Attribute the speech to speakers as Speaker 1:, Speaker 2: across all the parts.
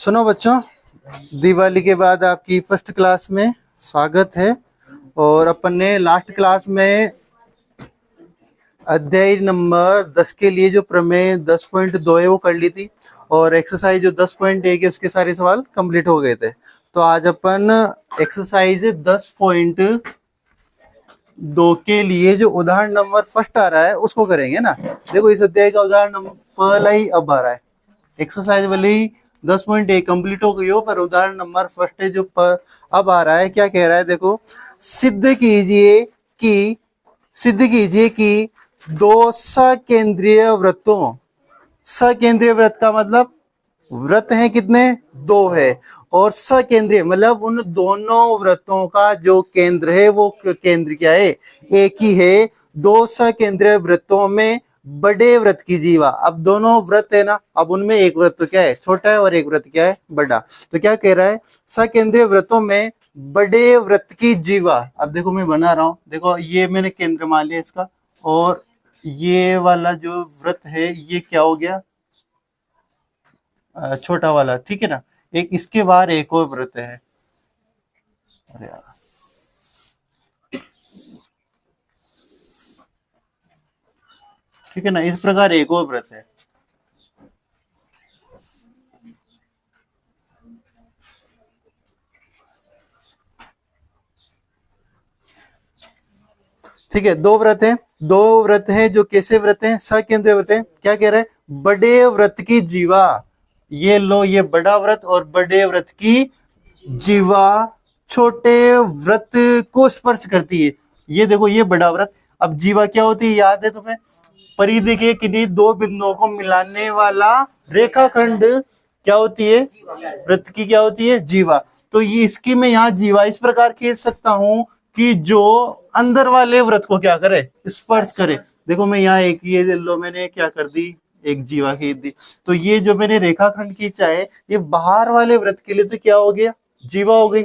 Speaker 1: सुनो बच्चों, दिवाली के बाद आपकी फर्स्ट क्लास में स्वागत है। और अपन ने लास्ट क्लास में अध्याय नंबर 10 के लिए जो प्रमेय 10.2 है वो कर ली थी, और एक्सरसाइज जो 10.1 है उसके सारे सवाल कंप्लीट हो गए थे। तो आज अपन एक्सरसाइज 10.2 के लिए जो उदाहरण नंबर फर्स्ट आ रहा है उसको करेंगे ना। देखो, इस अध्याय का उदाहरण नंबर पहला ही अब आ रहा है। एक्सरसाइज वाली 10.1 कंप्लीट हो गई हो, पर उदाहरण नंबर फर्स्ट है जो अब आ रहा है। क्या कह रहा है, देखो, सिद्ध कीजिए कि दो सकेंद्रीय वृत्तों, सकेंद्रीय वृत्त का मतलब वृत्त हैं कितने, दो है, और सकेंद्रीय मतलब उन दोनों वृत्तों का जो केंद्र है वो केंद्र क्या है, एक ही है। दो सकेंद्रीय वृत्तों में बड़े वृत्त की जीवा, अब दोनों वृत्त है ना, अब उनमें एक वृत्त तो क्या है, छोटा है, और एक वृत्त क्या है, बड़ा। तो क्या कह रहा है, सकेंद्रीय वृत्तों में बड़े वृत्त की जीवा। अब देखो मैं बना रहा हूं, देखो ये मैंने केंद्र मान लिया इसका, और ये वाला जो वृत्त है ये क्या हो गया, छोटा वाला, ठीक है ना। एक इसके बाहर एक और वृत्त है, अरे यार, ठीक है ना, इस प्रकार एक और वृत्त है। ठीक है, दो व्रत हैं, दो व्रत हैं जो कैसे व्रत हैं, सकेंद्रीय व्रत हैं। क्या कह रहे हैं, बड़े व्रत की जीवा, ये लो, ये बड़ा व्रत, और बड़े व्रत की जीवा छोटे व्रत को स्पर्श करती है। ये देखो, ये बड़ा व्रत। अब जीवा क्या होती है, याद है तुम्हें, परिधि के किन्हीं दो बिंदुओं को मिलाने वाला रेखाखंड क्या होती है, वृत्त की क्या होती है, जीवा। तो ये इसकी मैं यहाँ जीवा इस प्रकार खींच सकता हूं कि जो अंदर वाले व्रत को क्या करे, स्पर्श करे। देखो मैं यहाँ एक ये लो, मैंने क्या कर दी, एक जीवा खींच दी। तो ये जो मैंने रेखाखंड खींचा है ये बाहर वाले व्रत के लिए तो क्या हो गया, जीवा हो गई।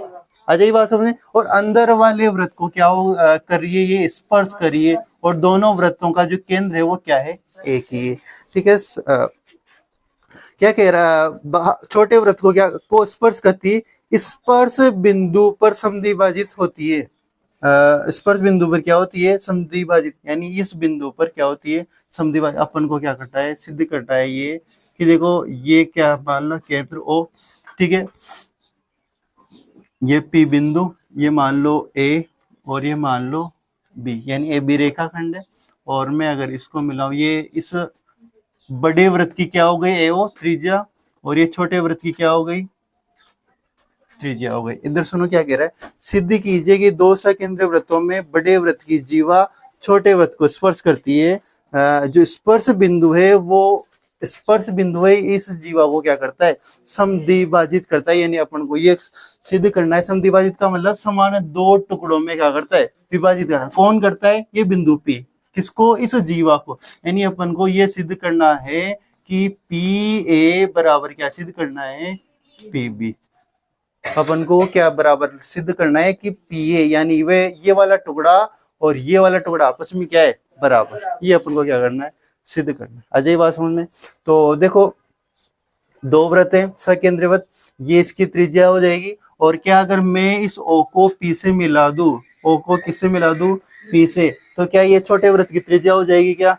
Speaker 1: आ जाइए बात समझे। और अंदर वाले व्रत को क्या हो करिए, ये स्पर्श करिए, और दोनों व्रतों का जो केंद्र है वो क्या है, एक ही है। ठीक है, क्या कह रहा, छोटे व्रत को क्या को स्पर्श करती है, स्पर्श बिंदु पर समद्विभाजित होती है। स्पर्श बिंदु पर क्या होती है, समद्विभाजित, यानी इस बिंदु पर क्या होती है, समद्विभाजित। अपन को क्या करता है, सिद्ध करता है ये कि देखो ये क्या मान लो, केंद्र ओ, ठीक है, ये पी बिंदु, ये मान लो ए, और ये मान लो बी, यानी ए बी रेखाखंड है। और मैं अगर इसको मिलाऊं, ये इस बड़े वृत्त की क्या हो गई, ए ओ त्रिज्या, और ये छोटे वृत्त की क्या हो गई, त्रिज्या हो गई। इधर सुनो क्या कह रहा है, सिद्ध कीजिए कि दो सकेंद्रीय वृत्तों में बड़े वृत्त की जीवा छोटे वृत्त को स्पर्श करती है। जो स्पर्श बिंदु है वो स्पर्श बिंदु है, इस जीवा को क्या करता है, समद्विभाजित करता है। यानी अपन को ये सिद्ध करना है, समद्विभाजित का मतलब समान दो टुकड़ों में क्या करता है, विभाजित करना। कौन करता है, ये बिंदु पी, किसको, इस जीवा को। यानी अपन को ये सिद्ध करना है कि पी ए बराबर क्या सिद्ध करना है, पी बी। अपन को क्या बराबर सिद्ध करना है कि पी ए, यानी वे ये वाला टुकड़ा और ये वाला टुकड़ा आपस में क्या है, बराबर। ये अपन को क्या करना है, सिद्ध करना है। अजय बात समझ में। तो देखो, दो व्रत है सकेंद्रीय व्रत, ये इसकी त्रिज्या हो जाएगी। और क्या अगर मैं इस ओ को पी से मिला दूं, ओ को किससे मिला दूं, पी से, तो क्या ये छोटे व्रत की त्रिज्या हो जाएगी क्या।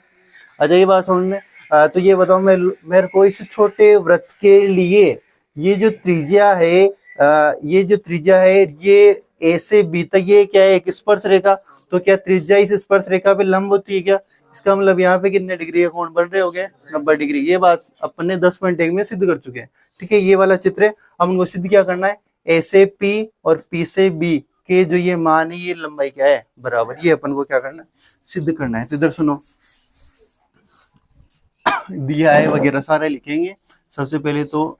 Speaker 1: अजय बात समझ में। तो ये बताओ, मैं मेरे को इस छोटे व्रत के लिए ये जो त्रिज्या है, ये जो त्रिज्या है ये ए से बी तक, ये क्या है, एक स्पर्श रेखा। तो क्या त्रिज्या इस स्पर्श रेखा पे लंब होती है क्या। इसका मतलब यहाँ पे कितने डिग्री के कोण बन रहे हो गए, 90 डिग्री। ये बात अपन ने 10.1 में सिद्ध कर चुके हैं। ठीक है, ये वाला चित्र है। अब उनको सिद्ध क्या करना है, ए से पी और पी से बी के जो ये मान है, ये लंबाई क्या है, बराबर। ये अपन को क्या करना है, सिद्ध करना है। तो इधर सुनो, दिया है वगैरह सारे लिखेंगे। सबसे पहले तो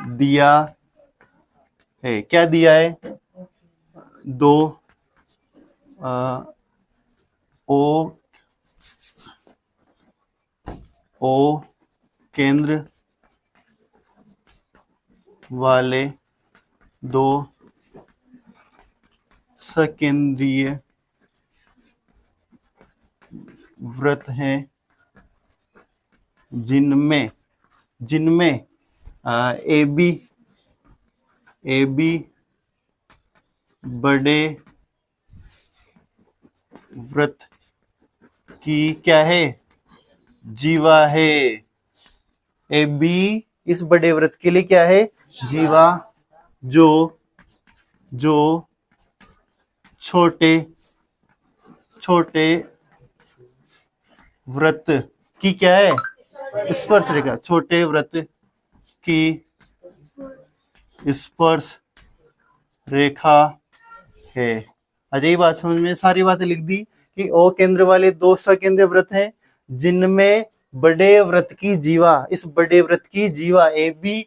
Speaker 1: दिया है, क्या दिया है, दो ओ केंद्र वाले दो सकेंद्रीय वृत्त हैं जिनमें ए बी ए बी बड़े वृत्त की क्या है, जीवा है। ए बी इस बड़े वृत्त के लिए क्या है, जीवा, जो जो छोटे छोटे वृत्त की क्या है, स्पर्श रेखा, छोटे वृत्त की स्पर्श रेखा है। अजय बात समझ में, सारी बातें लिख दी कि ओ केंद्र वाले दो सकेंद्र वृत्त हैं जिनमें बड़े वृत्त की जीवा, इस बड़े वृत्त की जीवा ए बी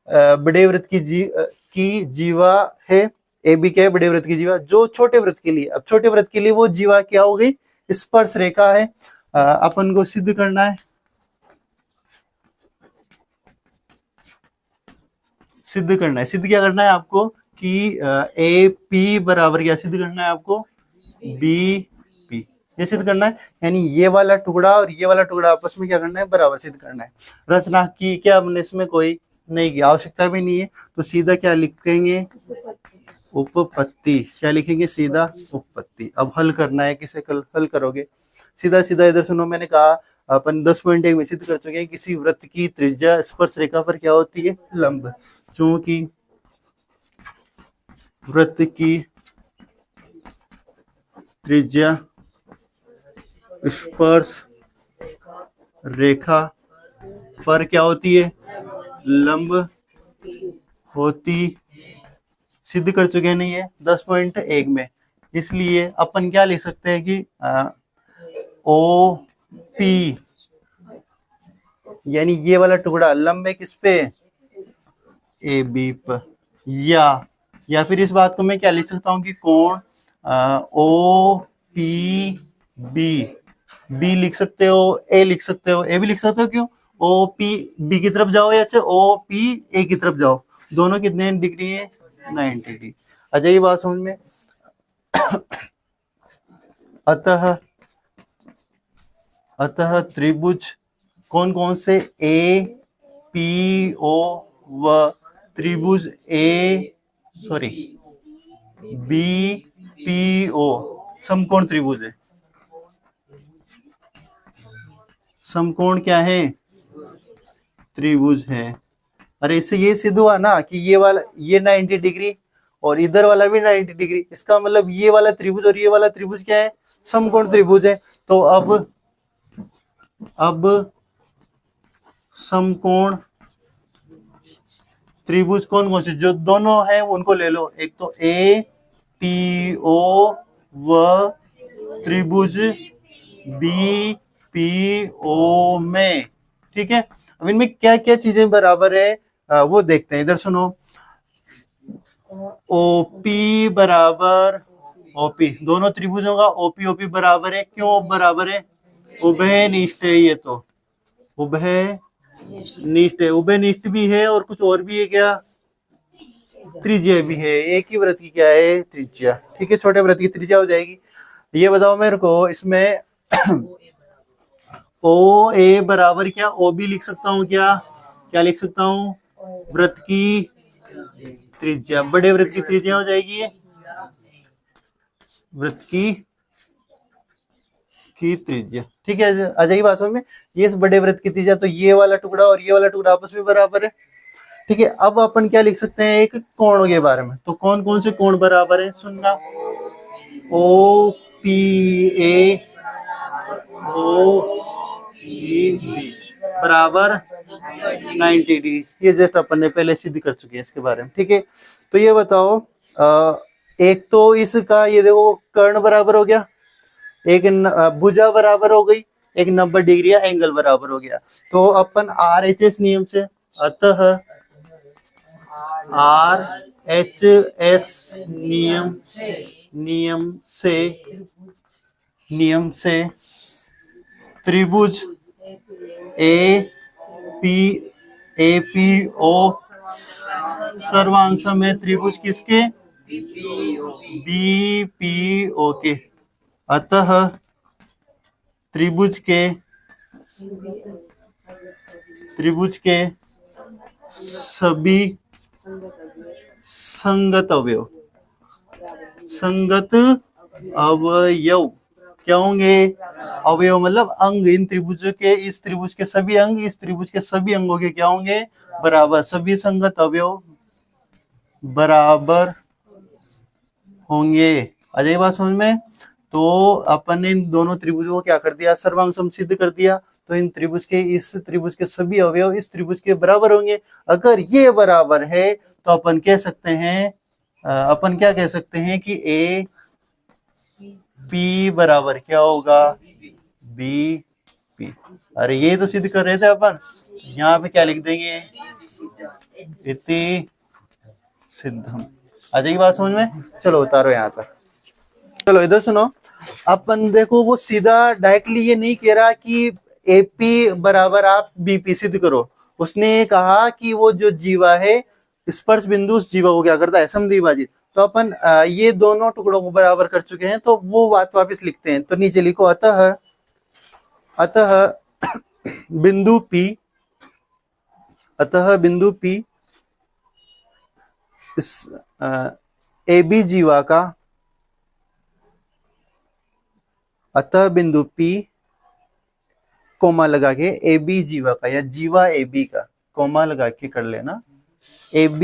Speaker 1: बड़े वृत्त की जीवा है। ए बी क्या है, बड़े वृत्त की जीवा, जो छोटे वृत्त के लिए, अब छोटे वृत्त के लिए वो जीवा क्या हो गई, स्पर्श रेखा है। अपन को सिद्ध करना है, सिद्ध क्या करना है आपको कि ए पी बराबर क्या सिद्ध करना है आपको, बी पी, ये सिद्ध करना है। यानी ये वाला टुकड़ा और ये वाला टुकड़ा आपस में क्या करना है, बराबर सिद्ध करना है। रचना की क्या हमने इसमें कोई नहीं की आवश्यकता भी नहीं है, तो सीधा क्या लिखेंगे, उपपत्ति। क्या लिखेंगे, सीधा उपपत्ति। अब हल करना है, किसे हल करोगे, सीधा सीधा इधर सुनो, मैंने कहा अपन 10.1 में सिद्ध कर चुके हैं, किसी वृत्त की त्रिज्या स्पर्श रेखा पर क्या होती है, लंब। चूंकि वृत्त की त्रिज्या स्पर्श रेखा पर क्या होती है, लंब होती, सिद्ध कर चुके हैं नहीं है 10.1 में। इसलिए अपन क्या लिख सकते हैं कि ओ पी यानी ये वाला टुकड़ा लंब है किस पे, ए बी पर, या फिर इस बात को मैं क्या लिख सकता हूं कि कोण ओ पी बी लिख सकते हो, ए लिख सकते हो, ए भी लिख सकते हो। क्यों, ओ पी बी की तरफ जाओ या ओ पी ए की तरफ जाओ, दोनों कितने डिग्री है, 90 डिग्री। अच्छा ये बात समझ में। अतः त्रिभुज कौन कौन से, ए पी ओ व त्रिभुज बी पी ओ समकोण त्रिभुज है। समकोण क्या है, त्रिभुज है। अरे इससे ये सिद्ध हुआ ना कि ये वाला ये 90 डिग्री और इधर वाला भी 90 डिग्री, इसका मतलब ये वाला त्रिभुज और ये वाला त्रिभुज क्या है, समकोण त्रिभुज है। तो अब समकोण त्रिभुज कौन कौन से, जो दोनों है उनको ले लो, एक तो ए पी ओ व त्रिभुज बी पी ओ में, ठीक है। अब इनमें क्या क्या चीजें बराबर है वो देखते हैं, इधर सुनो। ओपी बराबर ओपी, दोनों त्रिभुजों का ओपी ओपी बराबर है। क्यों बराबर है, उभयनिष्ठ है, ये तो उभयनिष्ठ है, उभयनिष्ठ भी है और कुछ और भी है क्या, त्रिज्या भी है। एक ही वृत्त की क्या है, त्रिज्या, ठीक है, छोटे वृत्त की त्रिज्या हो जाएगी। ये बताओ मेरे को, इसमें ओ ए बराबर क्या, ओ बी लिख सकता हूं क्या लिख सकता हूं, वृत्त की त्रिज्या, बड़े वृत्त की त्रिज्या हो जाएगी, वृत्त की त्रिज्या, ठीक है। आ जाएगी बात समझ में। ये इस बड़े वृत्त की त्रिज्या, तो ये वाला टुकड़ा और ये वाला टुकड़ा आपस में बराबर है, ठीक है। अब अपन क्या लिख सकते हैं, एक कोण के बारे में। तो कौन कौन से कोण बराबर है, सुनना, O P A O P B बराबर 90 डिग्री। ये जस्ट अपन ने पहले सिद्ध कर चुके हैं इसके बारे में, ठीक है। तो ये बताओ, एक तो इसका ये देखो कर्ण बराबर हो गया, एक भुजा बराबर हो गई, एक 90 डिग्री एंगल बराबर हो गया। तो अपन RHS नियम से, अतः RHS नियम से त्रिभुज ए पी ओ सर्वांश में त्रिभुज किसके, बी पी ओ के। अतः त्रिभुज संगत अवयव, संगत अवयव क्या होंगे? अवयव मतलब अंग। इन त्रिभुजों के, इस त्रिभुज के सभी अंग इस त्रिभुज के सभी अंगों के क्या होंगे? बराबर। सभी संगत अवयव बराबर होंगे। आ जाएगी बात समझ में? तो अपन ने इन दोनों त्रिभुजों को क्या कर दिया? सर्वांग सम सिद्ध कर दिया। तो इन त्रिभुज के, इस त्रिभुज के सभी अवयव इस त्रिभुज के बराबर होंगे। अगर ये बराबर है तो अपन कह सकते हैं, अपन क्या कह सकते हैं कि ए पी बराबर क्या होगा? B P. अरे ये तो सिद्ध कर रहे थे अपन। यहाँ पे क्या लिख देंगे? इति सिद्धम। आ जाएगी बात समझ में? चलो उतारो यहाँ तक। चलो इधर सुनो। अपन देखो, वो सीधा डायरेक्टली ये नहीं कह रहा कि एपी बराबर आप बीपी सिद्ध करो। उसने कहा कि वो जो जीवा है, स्पर्श बिंदु उस जीवा को क्या करता है? समद्विभाजित। तो अपन ये दोनों टुकड़ों को बराबर कर चुके हैं, तो वो बात वापस लिखते हैं। तो नीचे लिखो, अतः बिंदु P, अतः बिंदु P इस AB जीवा का, अतः बिंदु P कोमा लगा के AB जीवा का, या जीवा AB का, कोमा लगा के कर लेना, AB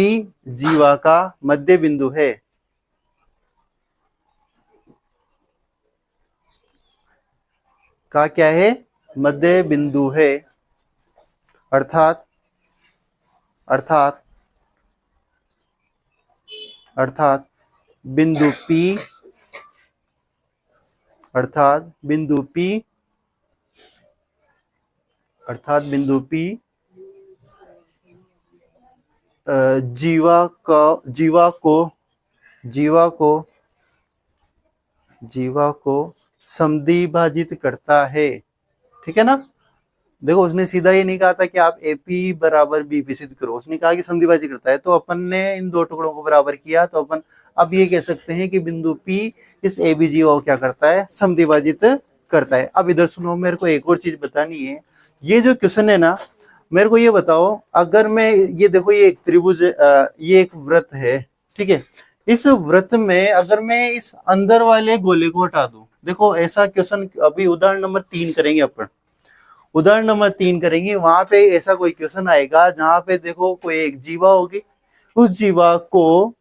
Speaker 1: जीवा का मध्य बिंदु है। का क्या है? मध्य बिंदु है। अर्थात बिंदु P, अर्थात बिंदु P जीवा को समद्विभाजित करता है। ठीक है ना? देखो, उसने सीधा ये नहीं कहा था कि आप एपी बराबर बीपी सिद्ध करो। उसने कहा कि समद्विभाजित करता है। तो अपन ने इन दो टुकड़ों को बराबर किया, तो अपन अब ये कह सकते हैं कि बिंदु पी इस एबी जीवा को क्या करता है? समद्विभाजित करता है। अब इधर सुनो, मेरे को एक और चीज बतानी है। ये जो क्वेश्चन है ना, मेरे को ये बताओ, अगर मैं ये देखो, ये एक त्रिभुज, ये एक वृत्त है, ठीक है। इस वृत्त में अगर मैं इस अंदर वाले गोले को हटा दूं, देखो ऐसा क्वेश्चन अभी उदाहरण नंबर 3 करेंगे अपन। उदाहरण नंबर 3 करेंगे, वहां पे ऐसा कोई क्वेश्चन आएगा जहां पे देखो कोई एक जीवा होगी, उस जीवा को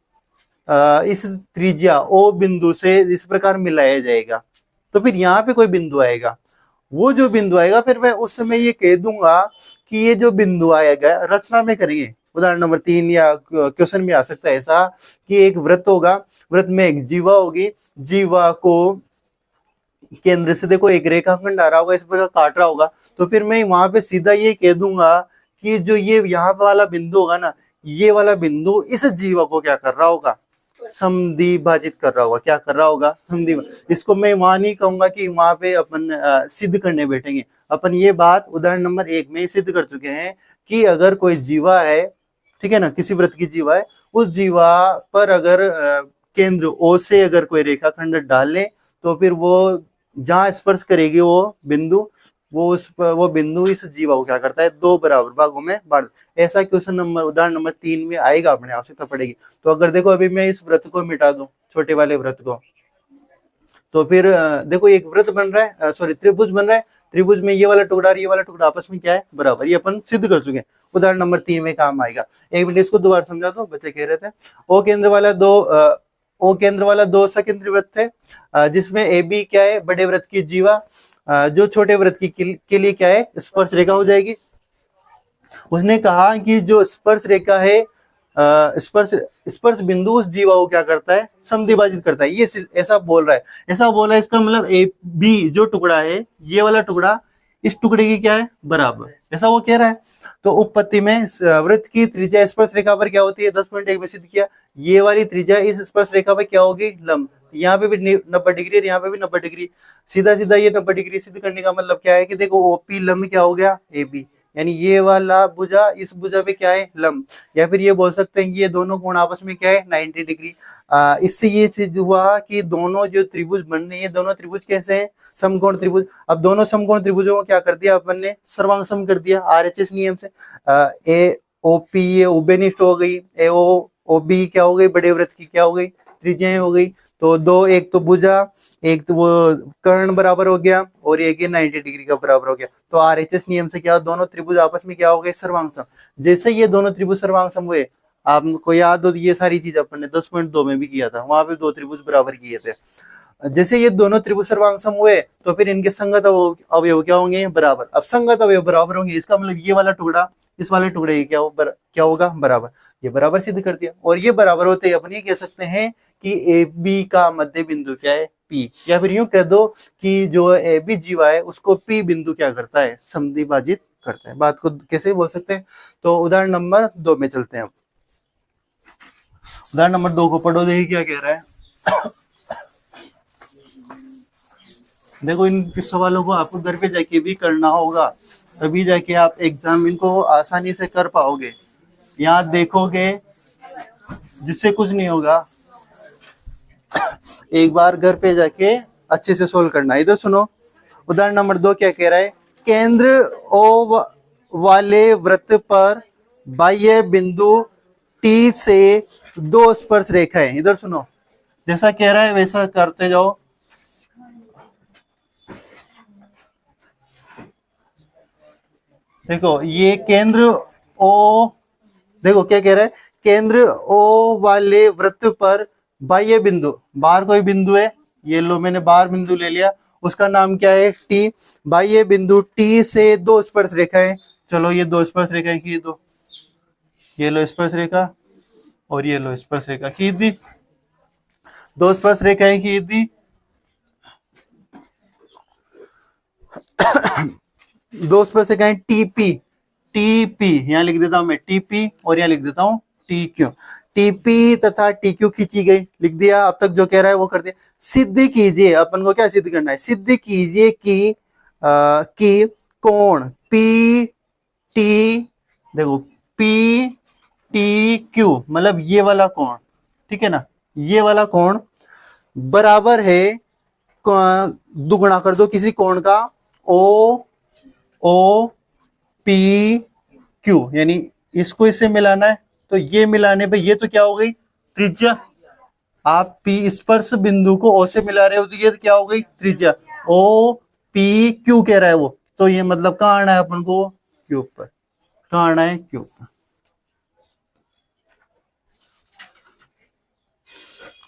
Speaker 1: इस त्रिज्या ओ बिंदु से इस प्रकार मिलाया जाएगा। तो फिर यहाँ पे कोई बिंदु आएगा, वो जो बिंदु आएगा, फिर मैं उस समय ये कह दूंगा कि ये जो बिंदु आएगा, रचना में करेंगे उदाहरण नंबर 3, या क्वेश्चन में आ सकता है ऐसा कि एक वृत्त होगा, वृत्त में एक जीवा होगी, जीवा को केंद्र से देखो एक रेखाखंड आ रहा होगा, इस प्रकार काट रहा होगा। तो फिर मैं वहां पे सीधा ये कह दूंगा कि जो ये यहाँ वाला बिंदु होगा ना, ये वाला बिंदु इस जीवा को क्या कर रहा होगा? समद्विभाजित कर रहा होगा। क्या कर रहा होगा? समद्विभाजित। इसको मैं वहां नहीं कहूंगा कि वहां पे अपन सिद्ध करने बैठेंगे। अपन ये बात उदाहरण नंबर 1 में सिद्ध कर चुके हैं कि अगर कोई जीवा है, ठीक है ना, किसी वृत्त की जीवा है, उस जीवा पर अगर केंद्र ओ से अगर कोई रेखाखंड डाल ले, तो फिर वो जहां स्पर्श करेगी वो बिंदु, वो बिंदु इस जीवा को क्या करता है? 2 बराबर भागों में बांट। ऐसा क्वेश्चन नंबर उदाहरण नंबर 3 में आएगा, अपने आवश्यकता पड़ेगी। तो अगर देखो अभी मैं इस वृत्त को मिटा दूं, छोटे वाले वृत्त को, तो फिर देखो एक वृत्त बन रहा है, सॉरी त्रिभुज बन रहा है। त्रिभुज में ये वाला टुकड़ा और ये वाला टुकड़ा आपस में क्या है? बराबर। ये अपन सिद्ध कर चुके हैं, उदाहरण नंबर 3 में काम आएगा। एक मिनट इसको दोबारा समझा दो, बच्चे कह रहे थे। ओ केंद्र वाला दो सकेंद्रीय वृत्त है, जिसमें ए बी क्या है? बड़े वृत्त की जीवा, जो छोटे वृत्त के लिए क्या है? स्पर्श रेखा हो जाएगी। उसने कहा कि जो स्पर्श रेखा है, स्पर्श बिंदु उस जीवा को क्या करता है? समद्विभाजित करता है। ये ऐसा बोल रहा है। इसका मतलब ए बी जो टुकड़ा है, ये वाला टुकड़ा इस टुकड़े की क्या है? बराबर। ऐसा वो कह रहा है। तो उपपत्ति में वृत्त की त्रिज्या स्पर्श रेखा पर क्या होती है? 10.1 में सिद्ध किया। ये वाली त्रिज्या इस स्पर्श रेखा पर क्या होगी? लंब। यहाँ पे भी 90 डिग्री और यहाँ पे भी 90 डिग्री। सीधा सीधा ये 90 डिग्री सिद्ध करने का मतलब क्या है कि देखो ओपी लंब क्या हो गया? ए बी, यानी ये वाला भुजा इस भुजा पे क्या है? लंब। या फिर ये बोल सकते हैं कि ये दोनों कोण आपस में क्या है? 90 डिग्री। इससे ये चीज हुआ कि दोनों जो त्रिभुज बन रहे हैं, दोनों त्रिभुज कैसे हैं? समकोण त्रिभुज। अब दोनों समकोण त्रिभुजों को क्या कर दिया अपन ने? सर्वांग सम कर दिया RHS नियम से। ए ओ पी ये उभयनिष्ठ हो गई, ए ओ ओ बी क्या हो गई, बड़े वृत्त की क्या हो गई, त्रिज्याएं हो गई। तो दो, एक तो भुजा, एक तो वो कर्ण बराबर हो गया, और एक ये 90 डिग्री का बराबर हो गया। तो आरएचएस नियम से क्या, दोनों त्रिभुज आपस में क्या हो गए, सर्वांग। जैसे ये दोनों त्रिभुज सर्वांग हुए, आपको याद हो ये सारी चीज अपन ने 10.2 में भी किया था, वहां पे दो त्रिभुज बराबर किए थे। जैसे ये दोनों त्रिभुज सर्वांग हुए तो फिर इनके संगत अवयव क्या होंगे, बराबर। अब संगत अवयव बराबर होंगे, इसका मतलब ये वाला टुकड़ा इस वाले टुकड़े की क्या होगा, बराबर। ये बराबर सिद्ध कर दिया। और ये बराबर होते ही अपन ये कह सकते हैं कि ए बी का मध्य बिंदु क्या है, पी। या फिर यूं कह दो कि जो ए बी जीवा है उसको पी बिंदु क्या करता है, समद्विभाजित करता है। बात को कैसे बोल सकते हैं। तो उदाहरण नंबर 2 में चलते हैं। उदाहरण नंबर 2 को पढ़ो, देखिए क्या कह रहा है। देखो इन सवालों को आपको घर पे जाके भी करना होगा, तभी जाके आप एग्जाम इनको आसानी से कर पाओगे। यहाँ देखोगे जिससे कुछ नहीं होगा, एक बार घर पे जाके अच्छे से सोल्व करना। इधर सुनो, उदाहरण नंबर 2 क्या कह रहा है, केंद्र ओ वाले वृत्त पर बाह्य बिंदु टी से दो स्पर्श रेखाएं। इधर सुनो, जैसा कह रहा है वैसा करते जाओ। देखो ये केंद्र ओ, देखो क्या कह रहा है, केंद्र ओ वाले वृत्त पर बाह्य बिंदु, बाहर कोई बिंदु है, ये लो मैंने बाहर बिंदु ले लिया, उसका नाम क्या है, टी। बाह्य बिंदु टी से दो स्पर्श रेखाएं। चलो ये दो स्पर्श रेखाएं खींच दो, ये लो स्पर्श रेखा और ये लो स्पर्श रेखा खींच दी, दो स्पर्श रेखाएं खींच दी। दो स्पर्श रेखाएं टीपी, टीपी यहां लिख देता हूं मैं टीपी, और यहां लिख देता हूं टीक्यू। टीपी तथा टीक्यू खींची गई, लिख दिया। अब तक जो कह रहा है वो कर दिया। सिद्ध कीजिए, अपन को क्या सिद्ध करना है, सिद्ध कीजिए कि कोण पी टी, देखो पी टी क्यू मतलब ये वाला कोण, ठीक है ना, ये वाला कोण बराबर है, दुगुना कर दो किसी कोण का, ओ पी क्यू, यानी इसको इससे मिलाना है। तो ये मिलाने पे ये तो क्या हो गई, त्रिज्या। आप पी स्पर्श बिंदु को ओ से मिला रहे हो तो ये क्या हो गई, त्रिज्या। ओ पी क्यू कह रहा है वो, तो ये मतलब कहाँ आना है अपन को, क्यू पर। कहाँ आना है, क्यू पर।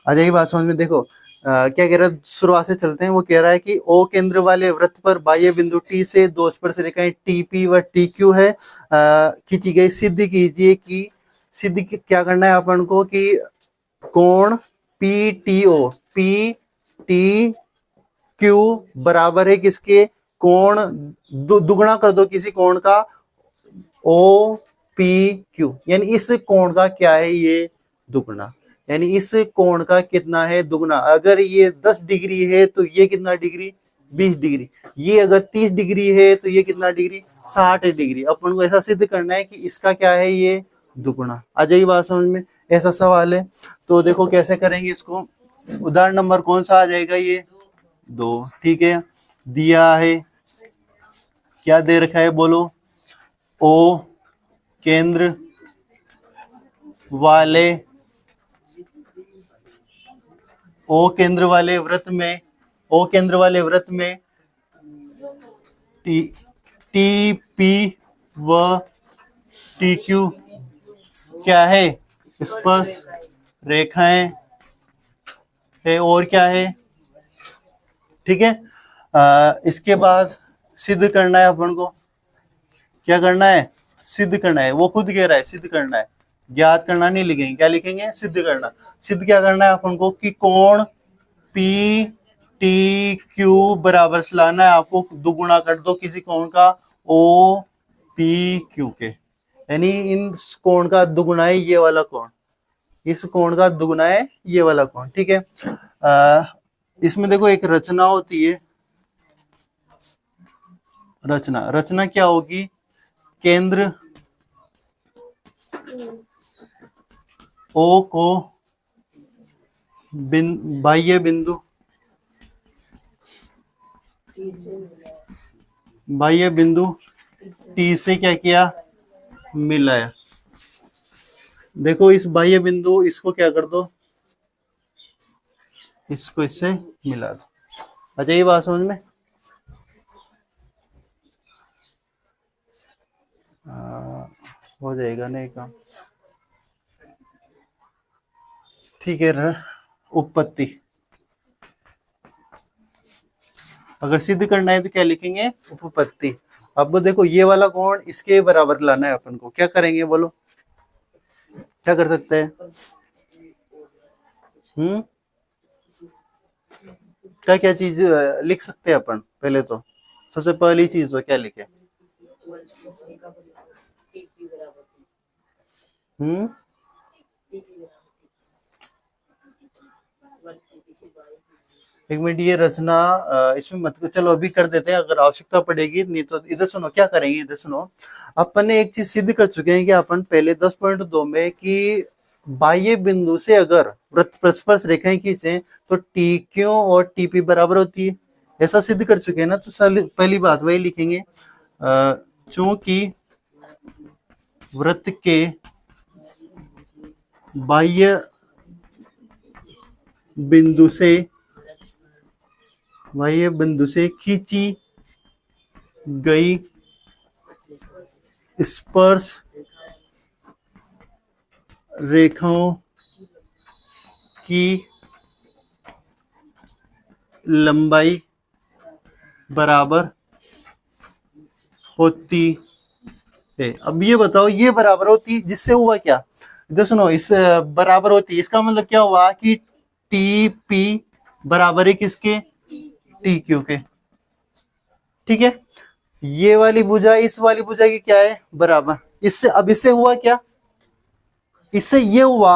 Speaker 1: आ जाइए बात समझ में। देखो क्या कह रहा है, शुरुआत से चलते हैं। वो कह रहा है कि ओ केंद्र वाले वृत्त पर बाह्य बिंदु टी से दो स्पर्श रेखाएं टीपी व टीक्यू है खींची गई। सिद्ध कीजिए कि, सिद्ध क्या करना है अपन को, कि कोण पीटीओ, पी टी क्यू बराबर है किसके, कोण दुगुना कर दो किसी कोण का, ओ पी क्यू, यानी इस कोण का क्या है, ये दुगुना। यानी इस कोण का कितना है, दुगुना। अगर ये 10 डिग्री है तो ये कितना डिग्री, 20 डिग्री। ये अगर 30 डिग्री है तो ये कितना डिग्री, 60 डिग्री। अपन को ऐसा सिद्ध करना है कि इसका क्या है, ये दुगुना। आ जाइए बात समझ में, ऐसा सवाल है। तो देखो कैसे करेंगे इसको। उदाहरण नंबर कौन सा आ जाएगा, ये 2, ठीक है। दिया है, क्या दे रखा है बोलो, ओ केंद्र वाले, ओ केंद्र वाले वृत्त में, ओ केंद्र वाले वृत्त में टी पी व टी क्यू क्या है, स्पर्श रेखाएं है, और क्या है, ठीक है। इसके बाद सिद्ध करना है अपन को, क्या करना है, सिद्ध करना है। वो खुद कह रहा है सिद्ध करना है, ज्ञात करना नहीं लिखेंगे, क्या लिखेंगे, सिद्ध करना। सिद्ध क्या करना है अपन को, कि कोण पी टी क्यू बराबर से लाना है आपको, दुगुना कर दो किसी कोण का, ओ पी क्यू के। यानी इन कोण का दुगुना है ये वाला कोण, इस कोण का दुगुना है ये वाला कोण, ठीक है। इसमें देखो एक रचना होती है, रचना। रचना क्या होगी, केंद्र ओ को बाह्य बिंदु, बाह्य बिंदु टी से क्या किया, मिलाया। देखो इस बाह्य बिंदु, इसको क्या कर दो, इसको इससे मिला दो। अच्छा ये बात समझ में, हो जाएगा नहीं काम। ठीक है, उपपत्ति अगर सिद्ध करना है तो क्या लिखेंगे, उपपत्ति। अब देखो ये वाला कोण इसके बराबर लाना है अपन को, क्या करेंगे बोलो, क्या कर सकते हैं? क्या क्या चीज लिख सकते हैं अपन? पहले तो सबसे पहली चीज तो क्या लिखे? एक मिनट, ये रचना इसमें मत, चलो अभी कर देते हैं, अगर आवश्यकता पड़ेगी, नहीं तो इधर सुनो क्या करेंगे, इधर सुनो। अपन ने एक चीज सिद्ध कर चुके हैं कि अपन पहले 10.2 में कि बाह्य बिंदु से अगर वृत्त परस्पर रेखाएं खींचे तो टी क्यू और टीपी बराबर होती है, ऐसा सिद्ध कर चुके हैं ना। तो पहली बात वही लिखेंगे, चूंकि वृत्त के बाह्य बिंदु से खींची गई स्पर्श रेखाओं की लंबाई बराबर होती है। अब ये बताओ, ये बराबर होती जिससे हुआ क्या, इधर सुनो, इस बराबर होती, इसका मतलब क्या हुआ कि टी पी बराबर है किसके, टी क्यू के। ठीक है, ये वाली भुजा इस वाली भुजा की क्या है, बराबर। इससे अब इससे हुआ क्या, इससे ये हुआ,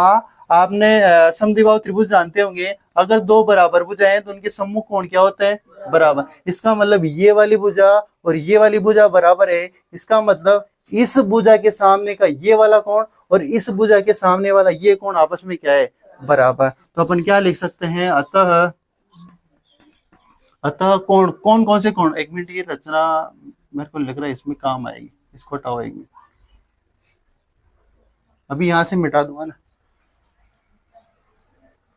Speaker 1: आपने समद्विबाहु त्रिभुज जानते होंगे, अगर दो बराबर भुजाएं तो उनके सम्मुख कोण क्या होता है, बराबर। इसका मतलब ये वाली भुजा और ये वाली भुजा बराबर है, इसका मतलब इस भुजा के सामने का ये वाला कोण और इस भुजा के सामने वाला ये कोण आपस में क्या है, बराबर। तो अपन क्या लिख सकते हैं, अतः कोण, कौन से कोण, एक मिनट, ये रचना मेरे को लग रहा है इसमें काम आएगी, इसको हटाओ एक मिनट, अभी यहां से मिटा दूंगा ना,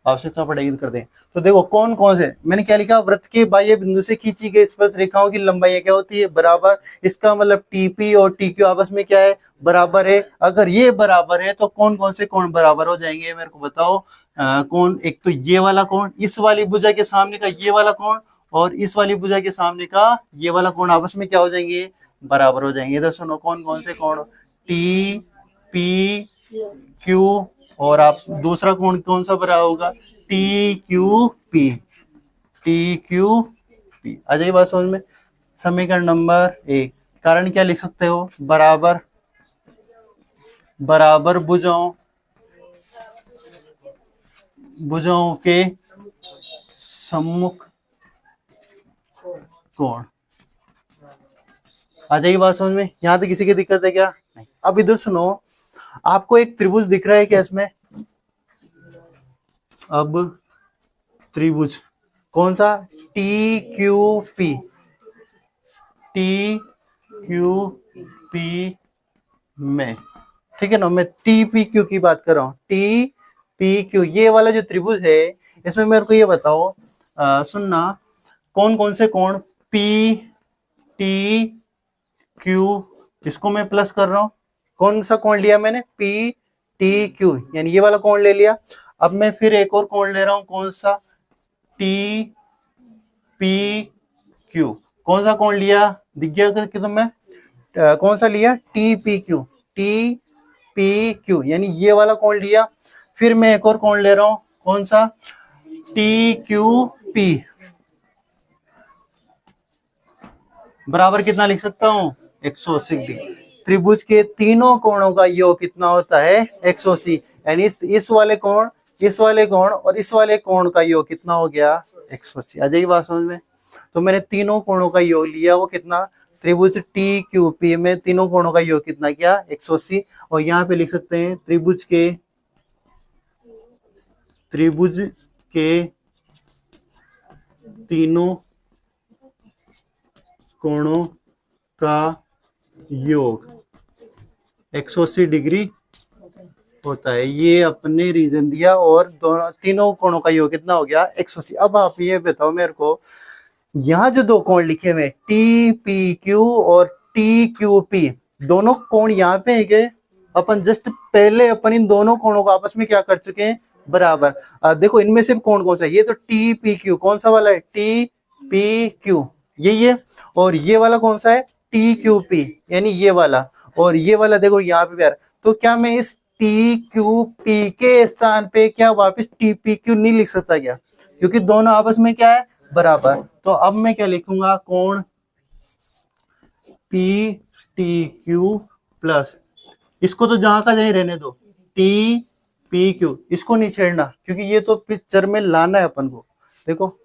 Speaker 1: आवश्यकता पड़ेगी तो कर दें। तो देखो कौन से, मैंने क्या लिखा, वृत्त के बाह्य बिंदु से खींची गई स्पर्श रेखाओं की लंबाई क्या होती है, बराबर। इसका मतलब टीपी और टीक्यू आपस में क्या है, बराबर है। अगर ये बराबर है तो कौन से कोण बराबर हो जाएंगे, मेरे को बताओ। कौन, एक तो ये वाला कोण, इस वाली भुजा के सामने का ये वाला कोण और इस वाली भुजा के सामने का ये वाला कोण आपस में क्या हो जाएंगे, बराबर हो जाएंगे। इधर सुनो, कौन से कोण, टी पी क्यू, और आप दूसरा कोण कौन सा बराबर होगा, T Q P, T Q P. आ जाइए बात समझ में। समीकरण नंबर 1, कारण क्या लिख सकते हो, बराबर भुजाओं के सम्मुख कोण। आ जाइए बात समझ में, यहां तक किसी की दिक्कत है क्या, नहीं। अब इधर सुनो, आपको एक त्रिभुज दिख रहा है क्या इसमें, अब त्रिभुज कौन सा, T Q P, T Q P में, ठीक है ना। मैं टी पी क्यू की बात कर रहा हूं, टी पी क्यू, ये वाला जो त्रिभुज है, इसमें मेरे को ये बताओ, सुनना, कौन से कोण, पी टी क्यू, इसको मैं प्लस कर रहा हूं, कौन सा कोण लिया मैंने, पी टी क्यू, यानी ये वाला कोण ले लिया। अब मैं फिर एक और कोण ले रहा हूं, कौन सा, टी पी क्यू, कौन सा कोण लिया, दिख गया कि तुम्हें, कौन सा लिया, टी पी क्यू, यानी ये वाला कोण लिया। फिर मैं एक और कोण ले रहा हूं, कौन सा, टी क्यू पी, बराबर कितना लिख सकता हूं, 180 डिग्री। त्रिभुज के तीनों कोणों का योग कितना होता है, 180, यानी इस वाले कोण, इस वाले कोण और इस वाले कोण का योग कितना हो गया, 180। आ जाइए बात समझ में। तो मैंने तीनों कोणों का योग लिया, वो कितना, त्रिभुज टी क्यू पी में तीनों कोणों का योग कितना किया, 180। और यहाँ पे लिख सकते हैं, त्रिभुज के तीनों कोणों का योग 180 डिग्री होता है। ये अपने रीजन दिया और दोनों तीनों कोणों का योग कितना हो गया 180। अब आप ये बताओ मेरे को, यहाँ जो दो कोण लिखे हुए टी पी क्यू और टी क्यू पी, दोनों कोण यहाँ पे है गए। अपन जस्ट पहले अपन इन दोनों कोणों को आपस में क्या कर चुके हैं, बराबर। देखो इनमें से कौन कौन सा है, ये तो टी पी क्यू कौन सा वाला है, टी पी क्यू यही है। और ये वाला कौन सा है, टी क्यू पी यानी ये वाला। और ये वाला देखो यहाँ पे यार, तो क्या मैं इस टी क्यू पी के स्थान पे क्या वापस टी पी क्यू नहीं लिख सकता क्या, क्योंकि दोनों आपस में क्या है, बराबर। तो अब मैं क्या लिखूंगा, कोण पी टी क्यू प्लस, इसको तो जहां का जहीं रहने दो, टी पी क्यू, इसको नहीं छेड़ना क्योंकि ये तो पिक्चर में लाना है अपन को, देखो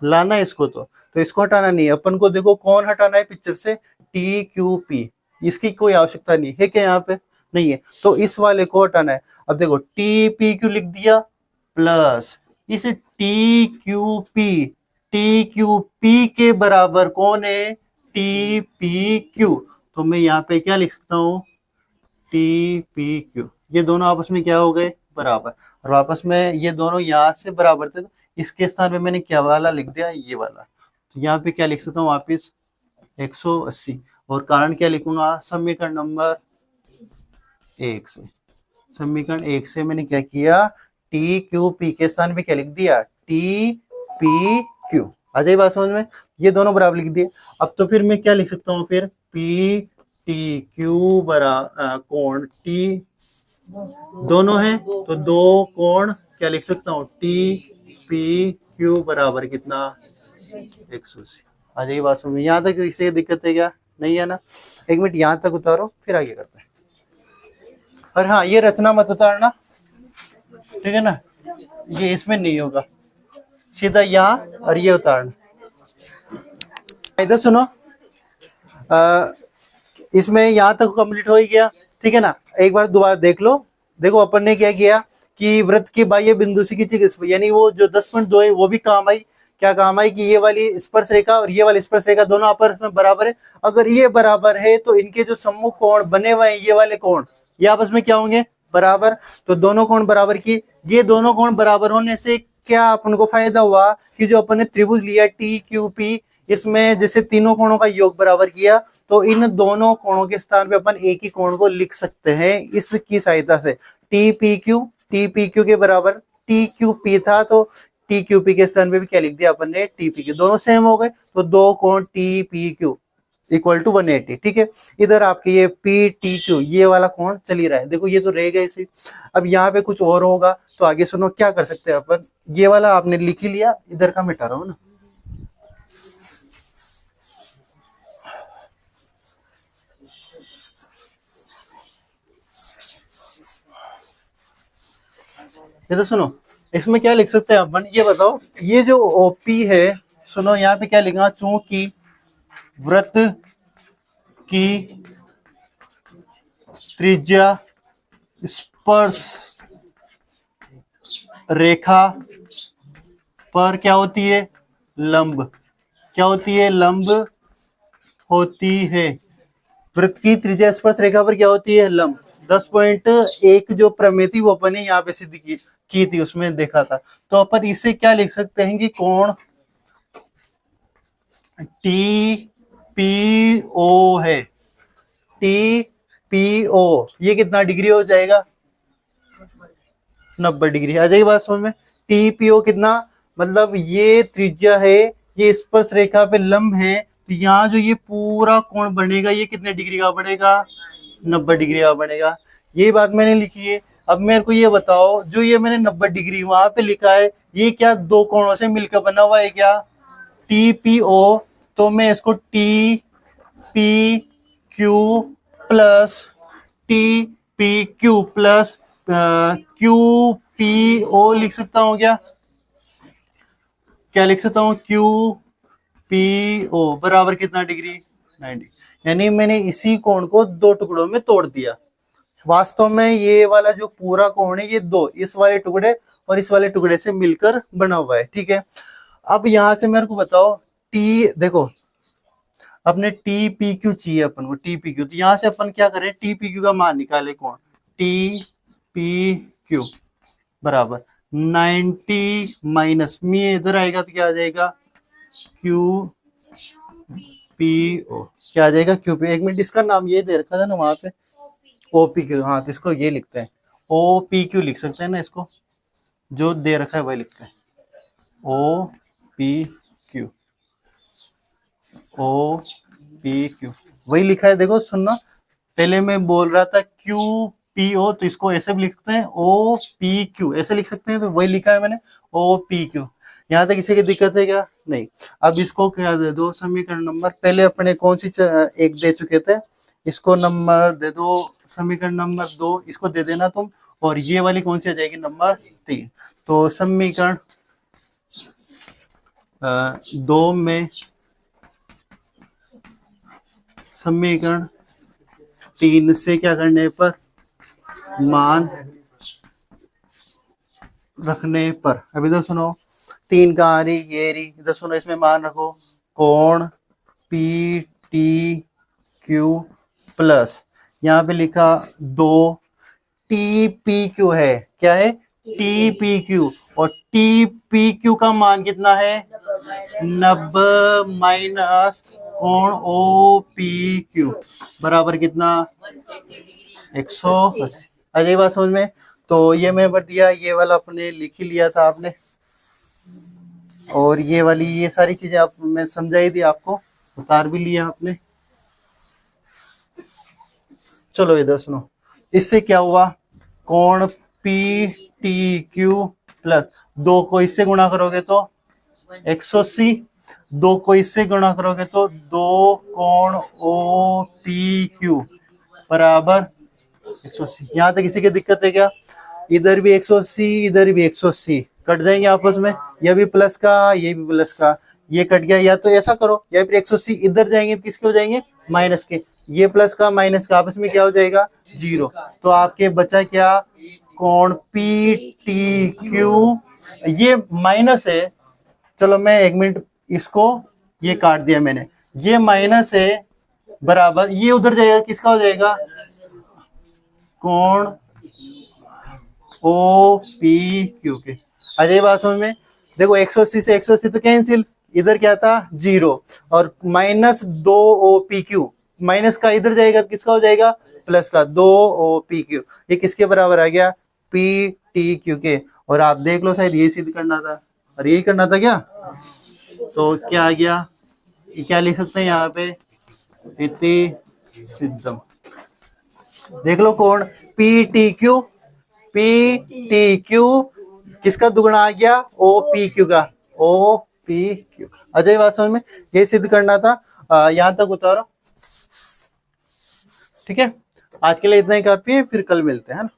Speaker 1: लाना है इसको, तो इसको हटाना नहीं है अपन को। देखो कौन हटाना है पिक्चर से, टी क्यू पी, इसकी कोई आवश्यकता नहीं है क्या, यहाँ पे नहीं है, तो इस वाले को हटाना है। अब देखो टी पी क्यू लिख दिया प्लस इस टी क्यू पी के बराबर कौन है, टी पी क्यू। तो मैं यहाँ पे क्या लिख सकता हूँ, टी पी क्यू, ये दोनों आपस में क्या हो गए, बराबर। और वापस में ये दोनों यहाँ से बराबर थे, तो इसके स्थान पे मैंने क्या वाला लिख दिया, ये वाला। तो यहाँ पे क्या लिख सकता हूँ वापिस 180। और कारण क्या लिखूंगा, समीकरण नंबर 1 से, समीकरण 1 से मैंने क्या किया, टी क्यू पी के स्थान पे क्या लिख दिया, टी पी क्यू। आ जाए बात समझ में, ये दोनों बराबर लिख दिए। अब तो फिर मैं क्या लिख सकता हूँ, फिर पी टी क्यू कोण टी दोनों हैं, तो दो कोण क्या लिख सकता हूँ, टी पी क्यू बराबर कितना 180। आ जाइए बात समझ में, यहाँ तक किसी दिक्कत है क्या, नहीं है ना। एक मिनट यहाँ तक उतारो फिर आगे करते हैं। और हाँ ये रचना मत उतारना, ठीक है ना, ये इसमें नहीं होगा, सीधा यहाँ और ये उतारना। इधर सुनो, इसमें यहाँ तक कंप्लीट हो ही गया, ठीक है ना। एक बार दोबारा देख लो, देखो अपन ने क्या किया कि वृत्त की बाह्य बिंदु से खींची, यानी वो जो 10.2 है वो भी काम आई। क्या काम आई कि ये वाली स्पर्श रेखा और ये वाली स्पर्श रेखा दोनों आपस में बराबर है। अगर ये बराबर है तो इनके जो सम्मुख कोण बने हुए हैं, ये वाले कोण ये आपस में क्या होंगे, बराबर। तो दोनों कोण बराबर किए, ये दोनों कोण बराबर होने से क्या अपन को फायदा हुआ कि जो अपन ने त्रिभुज लिया टी क्यू पी, इसमें जैसे तीनों कोणों का योग बराबर किया, तो इन दोनों कोणों के स्थान पे अपन एक ही कोण को लिख सकते हैं इसकी सहायता से। टी पी क्यू के बराबर टी क्यू पी था, तो टी क्यू पी के स्थान पे भी क्या लिख दिया अपन ने, टी पी क्यू, दोनों सेम हो गए, तो दो कोण T P Q equal to 180, ठीक है। इधर आपके ये पी टी क्यू ये वाला कोण चल ही रहा है, देखो ये तो रह गए इसे। अब यहाँ पे कुछ और होगा, तो आगे सुनो क्या कर सकते हैं अपन, ये वाला आपने लिख ही लिया, इधर का मिटा रहा हूं ना। ये तो सुनो, इसमें क्या लिख सकते हैं अपन, ये बताओ, ये जो ओपी है, सुनो यहाँ पे क्या लिखा, चूंकि वृत्त की त्रिज्या स्पर्श रेखा पर क्या होती है, लंब, क्या होती है, लंब होती है। वृत्त की त्रिज्या स्पर्श रेखा पर क्या होती है, लंब। 10.1 जो प्रमेय थी वो अपन ने यहाँ पे सिद्ध की थी, उसमें देखा था। तो अपन इसे क्या लिख सकते हैं कि कोण टी पी ओ है, टी पी ओ ये कितना डिग्री हो जाएगा, 90 डिग्री। आ जाएगी बात समझ में। टी पी ओ कितना, मतलब ये त्रिज्या है, ये स्पर्श रेखा पे लंब है, तो यहाँ जो ये पूरा कोण बनेगा ये कितने डिग्री का बनेगा, 90 डिग्री का बनेगा। ये बात मैंने लिखी है। अब मेरे को ये बताओ, जो ये मैंने 90 डिग्री वहां पे लिखा है, ये क्या दो कोणों से मिलकर बना हुआ है क्या, टी पी ओ। तो मैं इसको T P Q plus T P Q plus Q P O लिख सकता हूं क्या, क्या लिख सकता हूं, क्यू पी ओ बराबर कितना डिग्री, 90। यानी मैंने इसी कोण को दो टुकड़ों में तोड़ दिया। वास्तव में ये वाला जो पूरा कोण है ये दो, इस वाले टुकड़े और इस वाले टुकड़े से मिलकर बना हुआ है, ठीक है। अब यहां से मेरे को बताओ, टी देखो अपने टी पी क्यू चाहिए अपन को, टी पी क्यू, तो यहां से अपन क्या करें, टी पी क्यू का मान निकाले, कौन टी पी क्यू बराबर 90 माइनस में इधर आएगा तो क्या आ जाएगा क्यू पी ओ, क्या आ जाएगा क्यू पी। एक मिनट, इसका नाम ये दे रखा था ना वहां पे ओ पी क्यू, हाँ तो इसको ये लिखते हैं ओ पी क्यू लिख सकते हैं ना, इसको जो दे रखा है वही लिखते हैं O P Q, O P Q वही लिखा है। देखो सुनना, पहले मैं बोल रहा था क्यू पी ओ, तो इसको ऐसे भी लिखते हैं ओ पी क्यू, ऐसे लिख सकते हैं, तो वही लिखा है मैंने ओ पी क्यू। यहाँ तक किसी की दिक्कत है क्या? नहीं। अब इसको क्या दे दो समीकरण नंबर, पहले अपने कौन सी एक दे चुके थे, इसको नंबर दे दो समीकरण नंबर 2, इसको दे देना तुम, और ये वाली कौन सी आ जाएगी नंबर 3। तो समीकरण 2 में समीकरण 3 से क्या करने पर, मान रखने पर, अब इधर सुनो 3 कहाँ रही, ये रही, इधर सुनो, इसमें मान रखो कोण पी टी क्यू प्लस यहाँ पे लिखा 2 टी पी क्यू है, क्या है टी पी क्यू, और टी पी क्यू का मान कितना है 90 माइनस कोण ओ पी क्यू बराबर कितना 180। अजय बात समझ में? तो ये मैं भर दिया, ये वाला अपने लिख ही लिया था आपने, और ये वाली ये सारी चीजें आप मैं समझाई थी आपको, उतार भी लिया आपने। चलो इधर सुनो, इससे क्या हुआ, कोण पी टी क्यू प्लस 2 को इससे गुणा करोगे तो 180, 2 को इससे गुणा करोगे तो 2 कोण ओ पी क्यू बराबर 180। यहाँ तक किसी की दिक्कत है क्या? इधर भी 180, इधर भी 180 कट जाएंगे आपस में, ये भी प्लस का ये भी प्लस का, ये कट गया। या तो ऐसा करो, या फिर 180 इधर जाएंगे तो किसके हो जाएंगे माइनस के, ये प्लस का माइनस का आपस में क्या हो जाएगा 0। तो आपके बचा क्या, कोण पी टी क्यू, ये माइनस है, चलो मैं 1 मिनट इसको ये काट दिया मैंने, ये माइनस है बराबर, ये उधर जाएगा किसका हो जाएगा कोण ओ पी क्यू के। अजय बात समझ में? देखो 180 से 180 तो कैंसिल, इधर क्या था 0, और minus 2 O P Q, minus का इधर जाएगा किसका हो जाएगा प्लस का 2 ओ पी क्यू, ये किसके बराबर आ गया पी टी क्यू के। और आप देख लो शायद ये सिद्ध करना था, और यही करना था क्या, तो क्या आ गया, क्या लिख सकते हैं यहाँ पे इति सिद्धम। देख लो कोण P T Q, P T Q किसका दुगुना आ गया ओ पी क्यू का, ओ पी क्यू। अजय बात समझ में? ये सिद्ध करना था, यहां तक उतारो। ठीक है, आज के लिए इतना ही काफी है, फिर कल मिलते हैं ना।